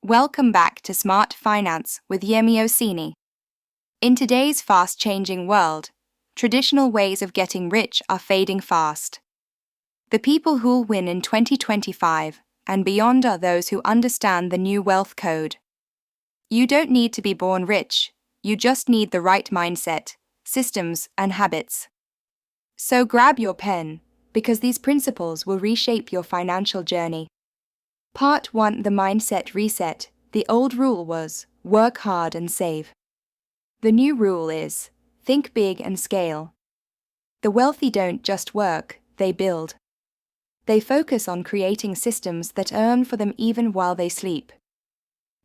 Welcome back to Smart Finance with Yemi Oseni. In today's fast-changing world, traditional ways of getting rich are fading fast. The people who'll win in 2025 and beyond are those who understand the new wealth code. You don't need to be born rich, you just need the right mindset, systems, and habits. So grab your pen, because these principles will reshape your financial journey. Part 1: The Mindset Reset. The old rule was, work hard and save. The new rule is, think big and scale. The wealthy don't just work, they build. They focus on creating systems that earn for them even while they sleep.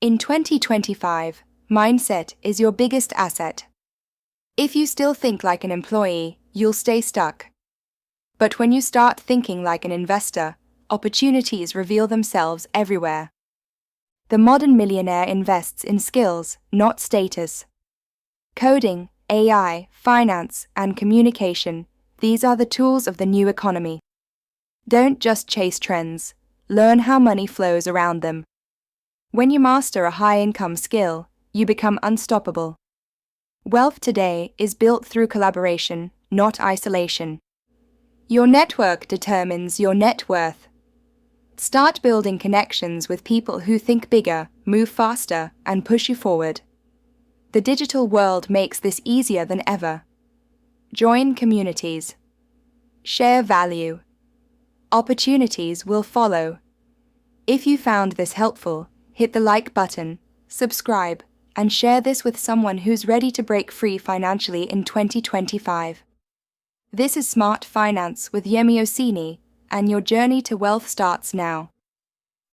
In 2025, mindset is your biggest asset. If you still think like an employee, you'll stay stuck. But when you start thinking like an investor, opportunities reveal themselves everywhere. The modern millionaire invests in skills, not status. Coding, AI, finance, and communication, these are the tools of the new economy. Don't just chase trends, learn how money flows around them. When you master a high-income skill, you become unstoppable. Wealth today is built through collaboration, not isolation. Your network determines your net worth. Start building connections with people who think bigger, move faster, and push you forward. The digital world makes this easier than ever. Join communities. Share value. Opportunities will follow. If you found this helpful, hit the like button, subscribe, and share this with someone who's ready to break free financially in 2025. This is Smart Finance with Yemi Oseni, and your journey to wealth starts now.